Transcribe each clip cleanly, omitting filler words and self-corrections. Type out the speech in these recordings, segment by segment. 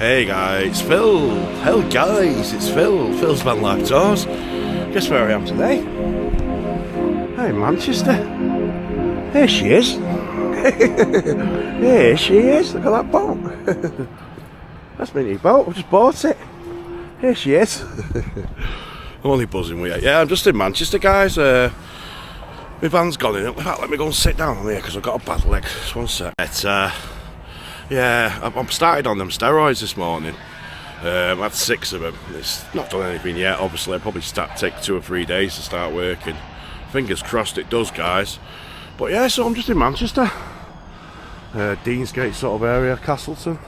Hey guys, Phil. Hello guys, it's Phil. Phil's Van Life Tours. Guess where I am today? Hey, Manchester. Here she is. Here she is. Look at that boat. That's my new boat. I've just bought it. Here she is. I'm only buzzing with you. Yeah, I'm just in Manchester, guys. My van's gone in. In fact, let me go and sit down on here because I've got a bad leg. Just one sec. Yeah, I'm started on them steroids this morning. I've had 6 of them. It's not done anything yet, obviously. I'll probably take 2 or 3 days to start working. Fingers crossed it does, guys. But yeah, so I'm just in Manchester. Deansgate sort of area, Castleton.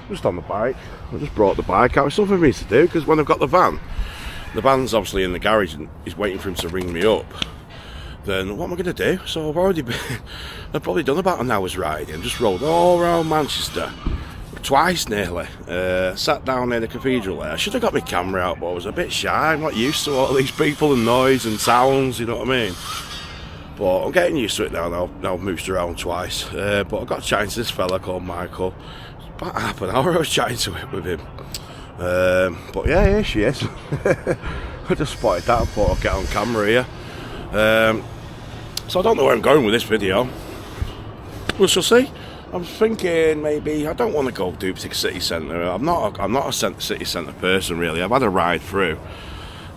Just on the bike. I just brought the bike out. It's something for me to do because when I've got the van's obviously in the garage and he's waiting for him to ring me up. Then what am I going to do? So I've probably done about an hour's riding. Just rode all around Manchester, twice nearly. Sat down near the cathedral there. I should have got my camera out, but I was a bit shy. I'm not used to all these people and noise and sounds, you know what I mean? But I'm getting used to it now. Now I've moved around twice. But I got chatting to this fella called Michael. About half an hour I was chatting to it with him. But yeah, here she is. I just spotted that and thought I'd get on camera here. So I don't know where I'm going with this video. We shall see. I'm thinking maybe I don't want to go Dupsy City Centre. I'm not a city centre person really. I've had a ride through,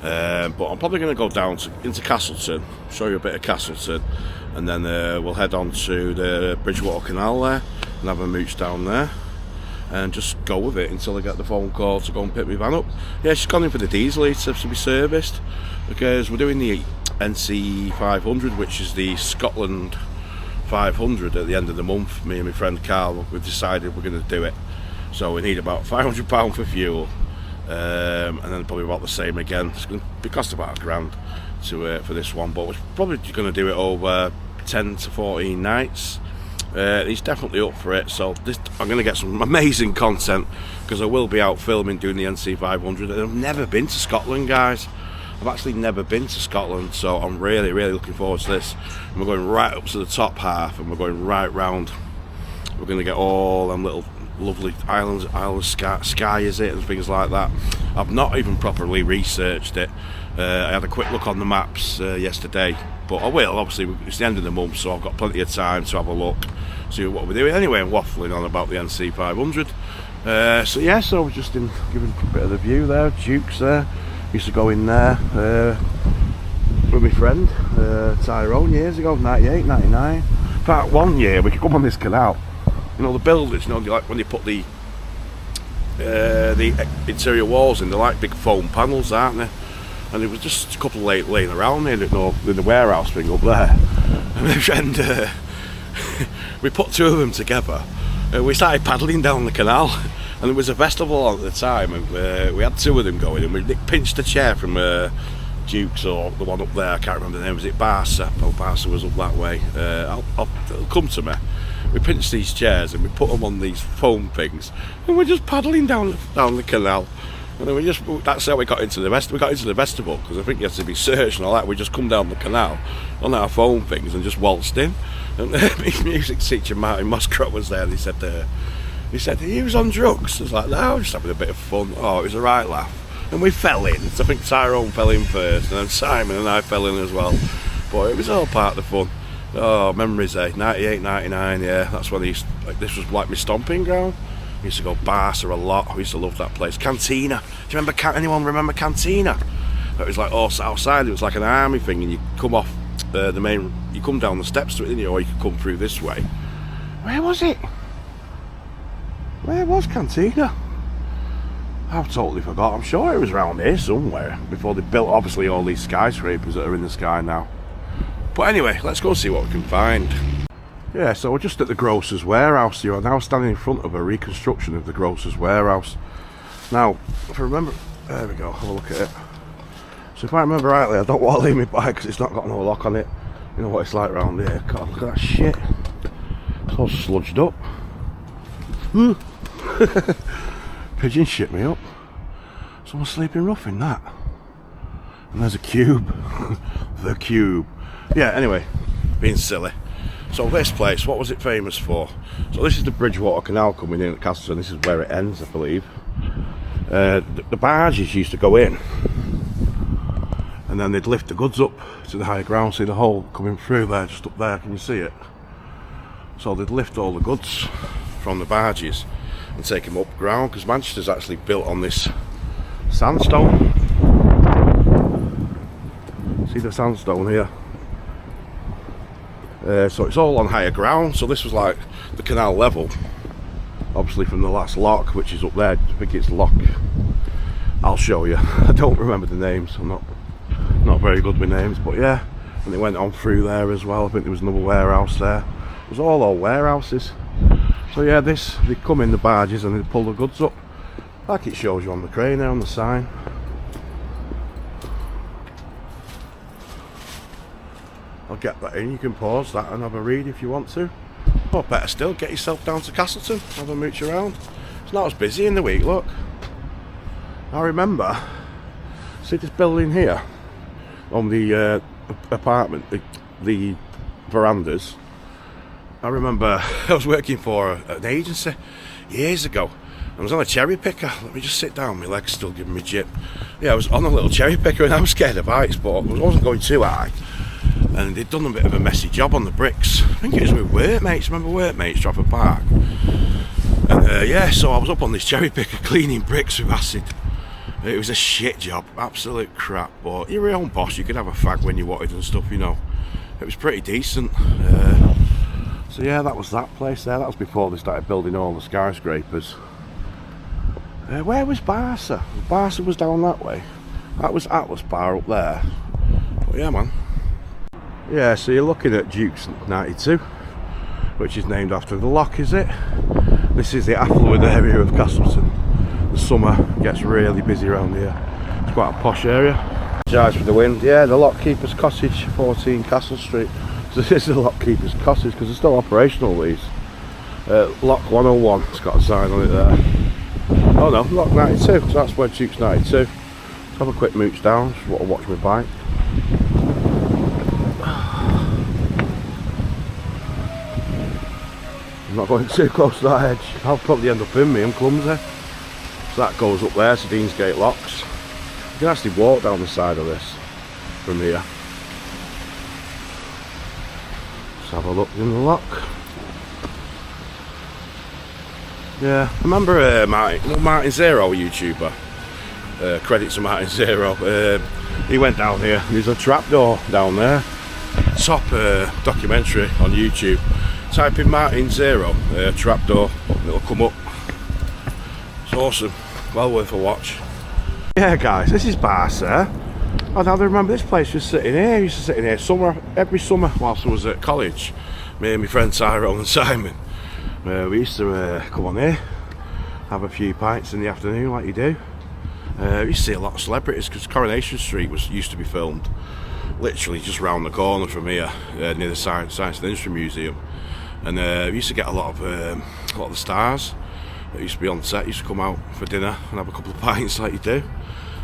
but I'm probably going to go down into Castleton, show you a bit of Castleton, and then we'll head on to the Bridgewater Canal there and have a mooch down there, and just go with it until I get the phone call to go and pick my van up. Yeah, she's gone in for the diesel to be serviced because we're doing the NC 500, which is the Scotland 500 at the end of the month. Me and my friend Carl, we've decided we're going to do it. So we need about £500 for fuel, and then probably about the same again. It's going to cost about £1,000 for this one, but we're probably going to do it over 10 to 14 nights. He's definitely up for it, so I'm going to get some amazing content because I will be out filming doing the NC 500. And I've never been to Scotland, guys. I've actually never been to Scotland, so I'm really, really looking forward to this. And we're going right up to the top half, and we're going right round. We're going to get all them little lovely islands, Skye is it, and things like that. I've not even properly researched it. I had a quick look on the maps yesterday, but I will, obviously, it's the end of the month, so I've got plenty of time to have a look, see what we're doing. Anyway, I'm waffling on about the NC 500. So yeah, so we're just giving a bit of the view there. Duke's there. Used to go in there with my friend Tyrone years ago, 98, 99. In fact, one year we could come on this canal. You know the buildings, you know, like when you put the interior walls in, they're like big foam panels, aren't they? And it was just a couple laying around there, in the warehouse thing up there. And my friend, we put 2 of them together, and we started paddling down the canal. And there was a festival on at the time, and we had 2 of them going, and we pinched a chair from Duke's, or the one up there, I can't remember the name. Was it Barca? Oh, Barca was up that way. It'll come to me. We pinched these chairs and we put them on these foam things, and we're just paddling down the canal. And then that's how we got into the festival, because I think you have to be searched and all that. We just come down the canal on our foam things and just waltzed in. And my music teacher Martin Muscrot was there, and he said he was on drugs. I was like, no, just having a bit of fun. Oh, it was a right laugh. And we fell in. I think Tyrone fell in first, and then Simon and I fell in as well. But it was all part of the fun. Oh, memories, 98, 99, yeah. That's when this was like my stomping ground. I used to go Barca a lot. I used to love that place. Cantina. Do you remember, anyone remember Cantina? It was like outside, it was like an army thing, and you come off you come down the steps to it, didn't you? Or you could come through this way. Where was it? Where was Cantina? I've totally forgot. I'm sure it was around here somewhere before they built obviously all these skyscrapers that are in the sky now. But anyway, let's go see what we can find. Yeah, so we're just at the grocer's warehouse. You are now standing in front of a reconstruction of the grocer's warehouse. Now, if I remember, there we go, have a look at it. So if I remember rightly, I don't want to leave my bike because it's not got no lock on it. You know what it's like around here. God, look at that shit. It's all sludged up. Pigeon shit me up. Someone's sleeping rough in that. And there's a cube. The cube. Yeah, anyway, being silly. So this place, what was it famous for? So this is the Bridgewater Canal coming in at Castlefield. This is where it ends, I believe. The barges used to go in, and then they'd lift the goods up to the higher ground. See the hole coming through there, just up there, can you see it? So they'd lift all the goods from the barges and take them up ground, because Manchester's actually built on this sandstone. See the sandstone here? So it's all on higher ground, so this was like the canal level, obviously from the last lock, which is up there. I think it's lock, I'll show you, I don't remember the names, I'm not very good with names, but yeah. And they went on through there as well. I think there was another warehouse there. It was all old warehouses. So yeah, they come in the barges and they pull the goods up, like it shows you on the crane there on the sign. I'll get that in, you can pause that and have a read if you want to. Or better still, get yourself down to Castleton, have a mooch around. It's not as busy in the week, look. I remember, see this building here on the apartment, the verandas. I remember I was working for an agency years ago. I was on a cherry picker. Let me just sit down, my leg's still giving me jip. Yeah, I was on a little cherry picker and I was scared of heights, but I wasn't going too high. And they'd done a bit of a messy job on the bricks. I think it was with workmates, remember workmates, Trafford Park? And yeah, so I was up on this cherry picker cleaning bricks with acid. It was a shit job, absolute crap, but you're your own boss, you could have a fag when you wanted and stuff, you know. It was pretty decent. So yeah, that was that place there. That was before they started building all the skyscrapers. Where was Barca? Barca was down that way. That was Atlas Bar up there. But yeah, man. Yeah, so you're looking at Duke's 92, which is named after the lock, is it? This is the affluent area of Castleton. The summer gets really busy around here. It's quite a posh area. Charge for the wind. Yeah, the Lockkeeper's Cottage, 14 Castle Street. So this is the Lockkeeper's Cottage because it's still operational, these. Lock 101, it's got a sign on it there. Oh no, Lock 92, so that's where Duke's 92. Let's have a quick mooch down, just want to watch my bike. I'm not going too close to that edge. I'll probably end up in me, I'm clumsy. So that goes up there to Deansgate Locks. You can actually walk down the side of this from here. Let's have a look in the lock. Yeah, I remember Martin Zero, a YouTuber. Credit to Martin Zero. He went down here. There's a trapdoor down there. Top documentary on YouTube. Type in Martin Zero trapdoor, it'll come up. It's awesome, well worth a watch. Yeah guys, this is Barca. I remember this place was sitting here. I used to sit in here every summer whilst I was at college. Me and my friend Tyrone and Simon. We used to come on here, have a few pints in the afternoon like you do. We used to see a lot of celebrities because Coronation Street used to be filmed literally just round the corner from here, near the Science and Industry Museum. And we used to get a lot of the stars that used to be on set used to come out for dinner and have a couple of pints like you do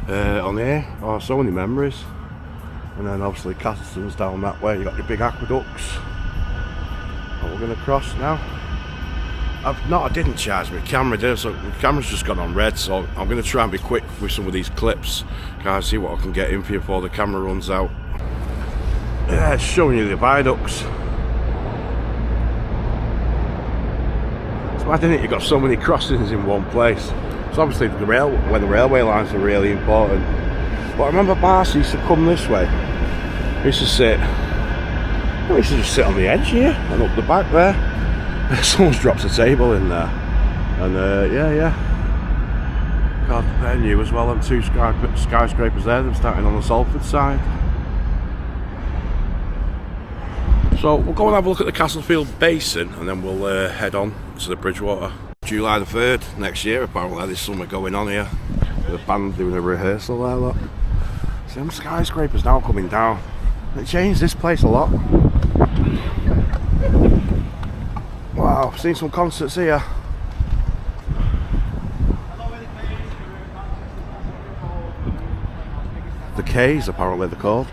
on here. Oh, so many memories. And then obviously Castleton's down that way. You got your big aqueducts. And we're going to cross now. I didn't charge my camera, did I? So the camera's just gone on red. So I'm going to try and be quick with some of these clips. Guys, see what I can get in for you before the camera runs out. Yeah, it's showing you the viaducts. Why didn't it? You've got so many crossings in one place. So obviously when the railway lines are really important. But I remember Barca used to come this way. We used to just sit on the edge here and up the back there. Someone's dropped a table in there. And yeah. God, they're new as well, and two skyscrapers there. They're starting on the Salford side. So we'll go and have a look at the Castlefield Basin and then we'll head on to the Bridgewater. July the 3rd next year apparently, there's something going on here. The band doing a rehearsal there, look. Some skyscrapers now coming down. They changed this place a lot. Wow, I've seen some concerts here. The K's apparently they're called.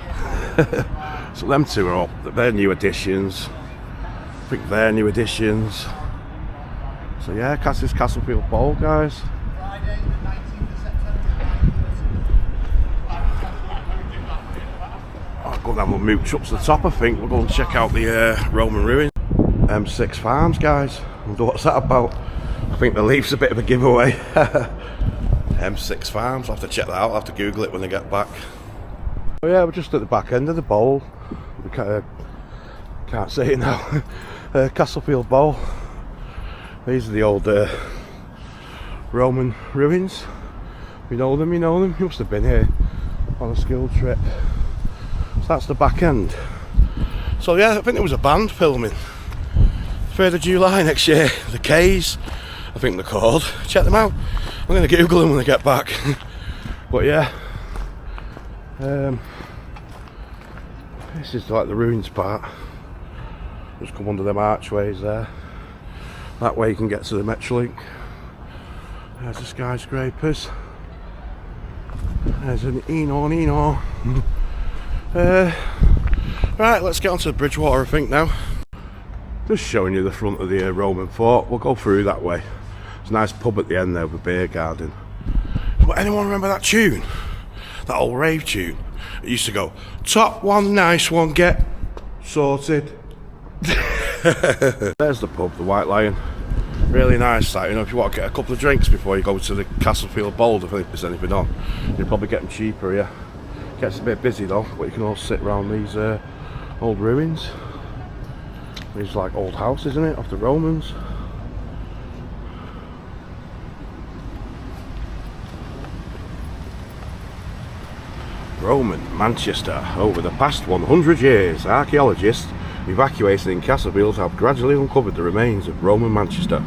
So them two are all, they're new additions. I think they're new additions. So yeah, this Castlefield Bowl, guys. Friday the 19th of September. I'll go and have a mooch up to the top, I think. We'll go and check out the Roman ruins. M6 Farms, guys. I wonder what's that about. I think the leaf's a bit of a giveaway. M6 Farms, I'll have to check that out. I'll have to Google it when I get back. Oh yeah, we're just at the back end of the bowl. We can't say it now. Castlefield Bowl. These are the old Roman ruins. You know them, you know them. You must have been here on a school trip. So that's the back end. So yeah, I think there was a band filming 3rd of July next year. The K's, I think they're called. Check them out. I'm going to Google them when I get back. But yeah, this is like the ruins part. Just come under them archways there. That way you can get to the Metrolink. There's the skyscrapers. There's an Eno. Right, let's get onto the Bridgewater, I think, now. Just showing you the front of the Roman fort. We'll go through that way. There's a nice pub at the end there with a beer garden. But anyone remember that tune? That old rave tune? It used to go, top one, nice one, get sorted. There's the pub, the White Lion. Really nice that, you know, if you want to get a couple of drinks before you go to the Castlefield Bowl, if there's anything on, you'll probably get them cheaper, yeah. Gets a bit busy though, but you can all sit around these old ruins. These like old houses, isn't it, of the Romans. Roman Manchester. Over the past 100 years, archaeologists evacuated in Castlefield have gradually uncovered the remains of Roman Manchester.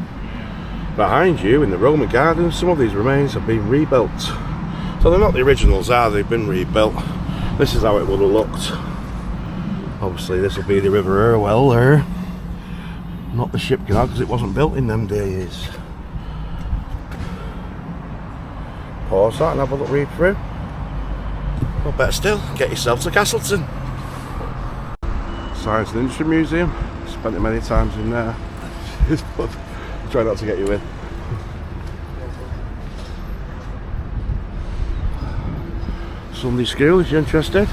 Behind you, in the Roman gardens, some of these remains have been rebuilt. So they're not the originals, are they? They've been rebuilt. This is how it would have looked. Obviously this will be the River Irwell there. Not the ship canal, because it wasn't built in them days. Pause that and have a look read through. Or better still, get yourself to Castleton. Science and Industry Museum. Spent it many times in there. Try not to get you in. Sunday School, if you're interested.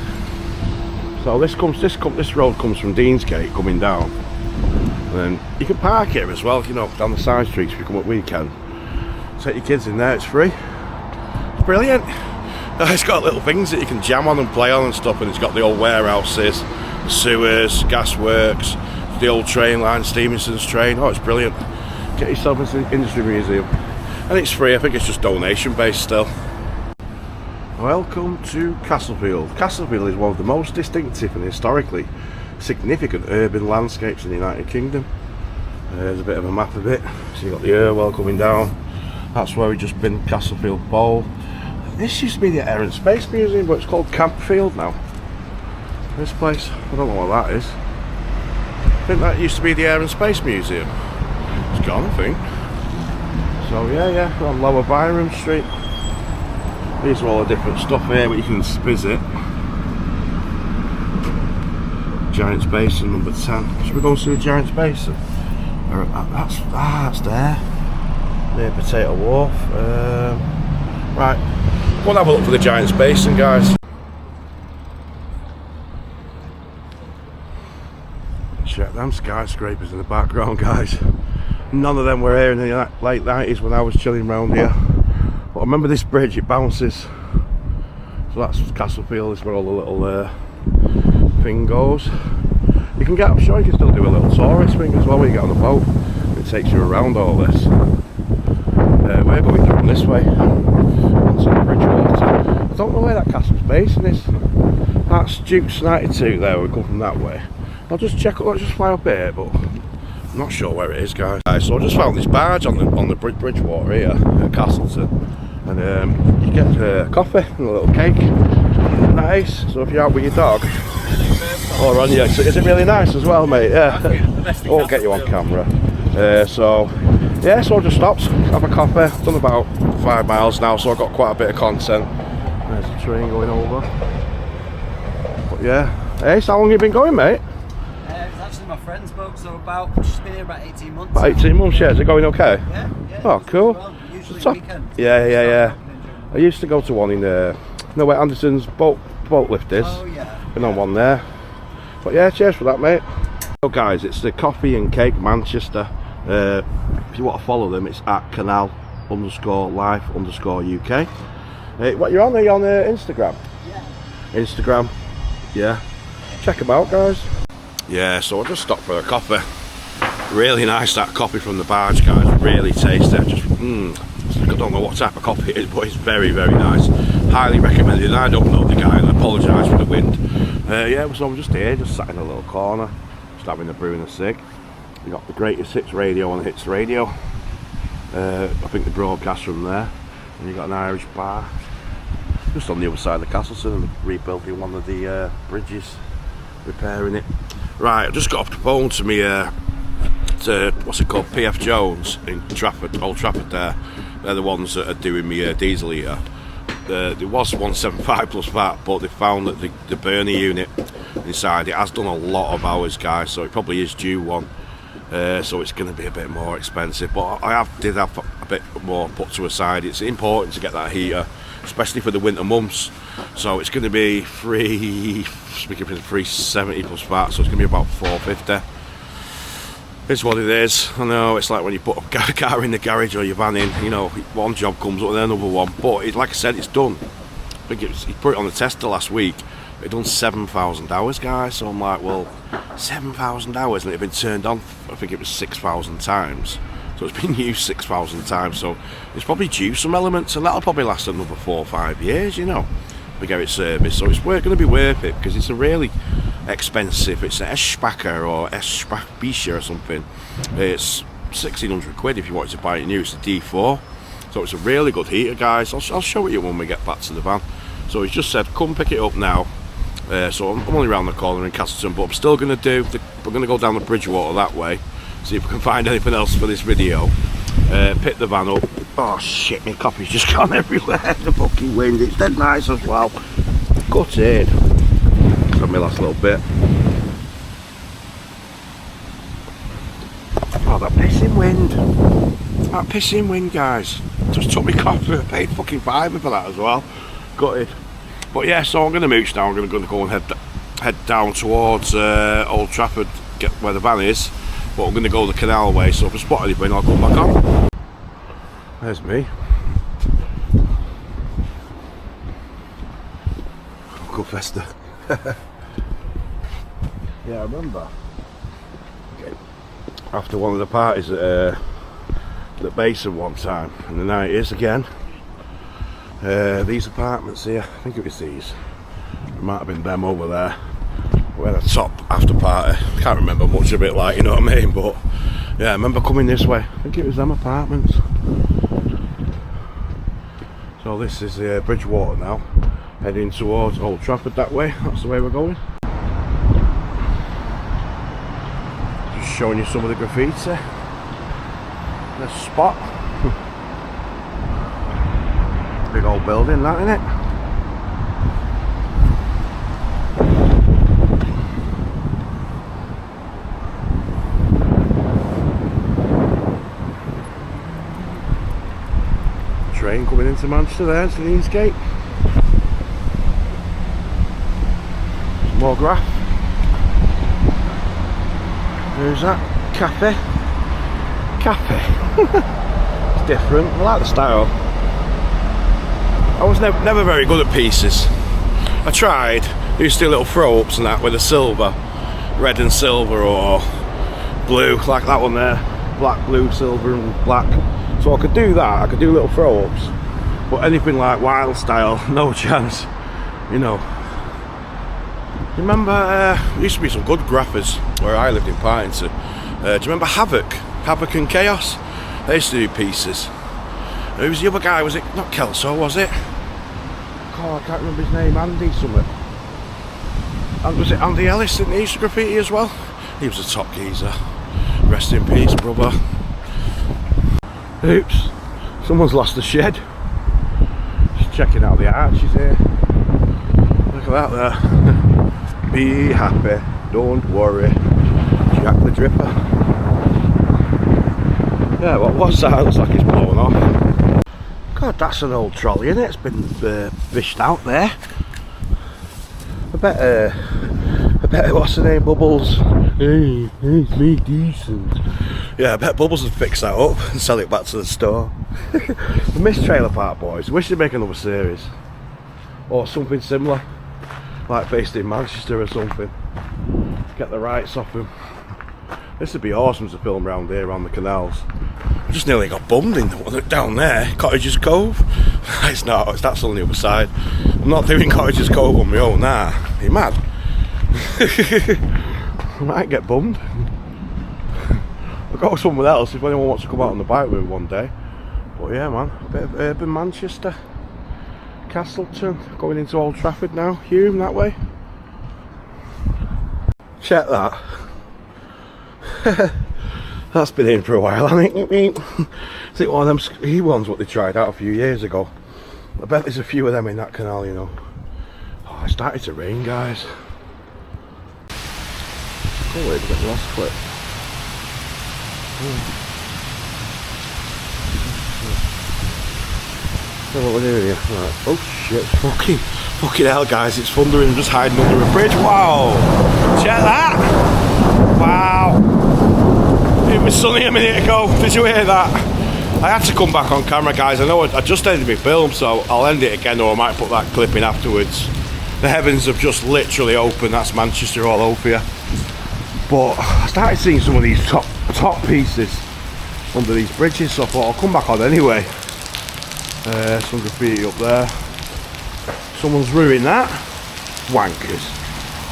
So this road comes from Deansgate coming down. And then you can park here as well, you know, down the side streets if you come at weekend. Take your kids in there, it's free. It's brilliant. It's got little things that you can jam on and play on and stuff, and it's got the old warehouses, the sewers, gasworks, the old train line, Stevenson's train. Oh, it's brilliant. Get yourself into the Industry Museum. And it's free, I think it's just donation based still. Welcome to Castlefield. Castlefield is one of the most distinctive and historically significant urban landscapes in the United Kingdom. There's a bit of a map of it. So you've got the Irwell coming down. That's where we've just been, Castlefield Bowl. This used to be the Air and Space Museum, but it's called Campfield now. This place, I don't know what that is. I think that used to be the Air and Space Museum. It's gone, I think. So yeah, we're on Lower Byram Street. These are all the different stuff here that you can visit. Giant's Basin, number 10. Should we go and see the Giant's Basin? That's there. Near Potato Wharf. Right, we'll have a look for the Giant's Basin, guys. Check them skyscrapers in the background, guys. None of them were here in the late 90s when I was chilling around here. But remember this bridge, it bounces. So that's Castlefield, is where all the little thing goes. You can get, I'm sure you can still do a little tourist thing as well when you get on the boat. It takes you around all this. We're going from this way onto the Bridgewater. I don't know where that Castle's Basin is. That's Duke's 92 there, we come from that way. I'll just check, I'll just fly up here, but I'm not sure where it is, guys. So I just found this barge on the Bridgewater here at Castleton, and you get a coffee and a little cake. Nice. So if you're out with your dog, or on you, so is it really nice as well, mate? Yeah. I won't get you on camera. So I just stopped, have a coffee. I've done about 5 miles now, so I've got quite a bit of content. There's a train going over. But yeah, hey, so how long have you been going, mate? It's actually my friend's boat, so she's been here about 18 months. About 18 months, yeah. Is it going okay? Yeah. Oh, cool. Well, usually So- weekends. Yeah. I used to go to one in where Anderson's boat lift is. Oh yeah. Been on one there. But yeah, cheers for that, mate. So guys, it's the Coffee and Cake Manchester. If you want to follow them, it's at canal_life_UK. What you're on? Are you on Instagram? Yeah. Instagram, yeah. Check them out, guys. Yeah, so I just stopped for a coffee. Really nice, that coffee from the barge, guys. Really tasty. I don't know what type of coffee it is, but it's very, very nice. Highly recommended. I don't know the guy, and I apologise for the wind. Yeah, so I'm just here, just sat in a little corner, just having a brew and a cig. We got the Greatest Hits radio on Hits Radio. I think they broadcast from there. And you got an Irish bar just on the other side of Castlefield, and rebuilding one of the bridges, repairing it. Right, I just got off the phone to me. What's it called? PF Jones in Trafford, Old Trafford. There, they're the ones that are doing me diesel heater. There was 175 plus VAT, but they found that the burner unit inside it has done a lot of hours, guys. So it probably is due one. So it's going to be a bit more expensive, but I did have a bit more put to a side. It's important to get that heater, especially for the winter months. So it's going to be 370 plus VAT, so it's going to be about 450. It's what it is. I know it's like when you put a car in the garage or your van in, you know, one job comes up with another one, but like I said, it's done. I think he put it on the tester last week. It done 7,000 hours, guys. So I'm like, well, 7,000 hours, and it had been turned on, I think it was 6,000 times. So it's been used 6,000 times. So it's probably due some elements, and that'll probably last another 4 or 5 years, you know, to get it serviced. So it's going to be worth it, because it's a really expensive. It's an Eschbacher or Eschbacher or something. It's 1,600 quid if you wanted to buy it new. It's a D4. So it's a really good heater, guys. I'll show it you when we get back to the van. So he's just said, come pick it up now. So I'm only around the corner in Castleton, but I'm still going to we're going to go down the Bridgewater that way, see if we can find anything else for this video. Pick the van up. Oh shit, my coffee's just gone everywhere. The fucking wind, it's dead nice as well. Gutted. Got my last little bit. Oh, that pissing wind. That pissing wind, guys. Just took me coffee. I paid fucking £5 for that as well. Gutted. But yeah, so I'm going to mooch now. I'm going to go and head down towards Old Trafford, get where the van is. But I'm going to go the canal way, so if I spot anything, I'll come back on. There's me. Uncle Fester. Yeah, I remember. Okay. After one of the parties at Basin one time, in the 90s again. These apartments here, I think it was these. It might have been them over there. We're at the top after party. Can't remember much of it, like, you know what I mean, but yeah, I remember coming this way. I think it was them apartments. So this is Bridgewater now, heading towards Old Trafford that way. That's the way we're going. Just showing you some of the graffiti. This spot. Big old building, that, isn't it? Train coming into Manchester there, to Leeds Gate. Some more graph. There's that cafe. It's different. I like the style. I was never very good at pieces. I tried. Used to do little throw-ups and that with a silver, red and silver, or blue, like that one there. Black, blue, silver, and black. So I could do that. I could do little throw-ups. But anything like wild style, no chance. You know. Remember, there used to be some good graphers where I lived in Partington. Do you remember Havoc and Chaos? They used to do pieces. Who was the other guy? Was it not Kelso, was it? Oh, I can't remember his name. Andy something. And was it Andy Ellis that used to graffiti as well? He was a top geezer. Rest in peace, brother. Oops. Someone's lost the shed. Just checking out the arches here. Look at that there. Be happy. Don't worry. Jack the Dripper. Yeah, what was that? Looks like it's blown off. God, that's an old trolley, isn't it? It's been fished out there. I bet, what's the name, Bubbles? Hey, it's me, decent. Yeah, I bet Bubbles would fix that up and sell it back to the store. I miss Trailer Park Boys. Wish they'd make another series. Or something similar. Like based in Manchester or something. Get the rights off him. This would be awesome to film around here, around the canals. I just nearly got bummed in the one down there, Cottages Cove. It's not, that's on the other side. I'm not doing Cottages Cove on my own, nah. Are you mad? I might get bummed. I'll go somewhere else if anyone wants to come out on the bike with me one day. But yeah, man, a bit of urban Manchester. Castleton, going into Old Trafford now, Hume that way. Check that. That's been in for a while, hasn't it? Is it one of them ski ones what they tried out a few years ago? I bet there's a few of them in that canal, you know. Oh, it started to rain, guys. Oh wait, a bit lost clip. So what we're doing here? Right. Oh shit, fucking hell, guys, it's thundering. I'm just hiding under a bridge. Wow! Check that! Wow! It was sunny a minute ago. Did you hear that? I had to come back on camera, guys. I know I just ended my film, so I'll end it again, or I might put that clip in afterwards. The heavens have just literally opened. That's Manchester all over you. But I started seeing some of these top pieces under these bridges, so I thought I'll come back on anyway. Some graffiti up there. Someone's ruined that. Wankers.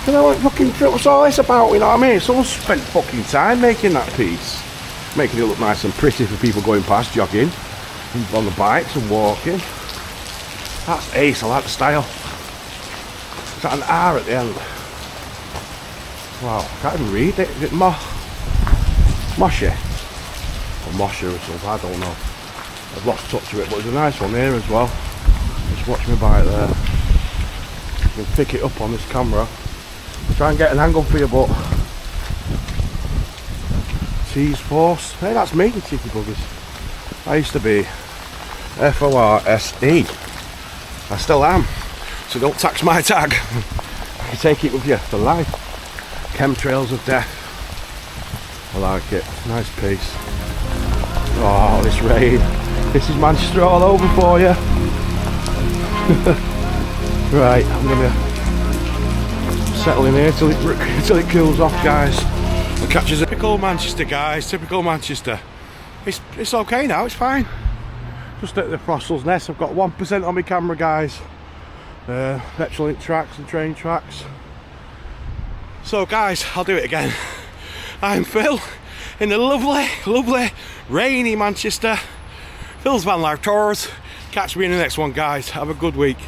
You know what fucking what's all this about, you know what I mean? Someone spent fucking time making that piece. Making it look nice and pretty for people going past, jogging, and on the bikes and walking. That's ace, I like the style. Is that an R at the end? Wow, I can't even read it. Is it Moshe? Or Moshe or something, I don't know. I've lost touch of it, but there's a nice one here as well. Just watch me bike there. You can pick it up on this camera. I'll try and get an angle for you, but T's Force. Hey, that's me, the cheeky buggers. I used to be F-O-R-S-E. I still am. So don't tax my tag. You take it with you for life. Chemtrails of death. I like it. Nice piece. Oh, this rain. This is Manchester all over for you. Right, I'm gonna settle in here till it cools off, guys. I'll catch you. Typical Manchester, guys. Typical Manchester. It's okay now. It's fine. Just at the Frostle's Nest. I've got 1% on my camera, guys. Metrolink tracks and train tracks. So, guys, I'll do it again. I'm Phil in the lovely, rainy Manchester. Phil's Van Life Tours. Catch me in the next one, guys. Have a good week.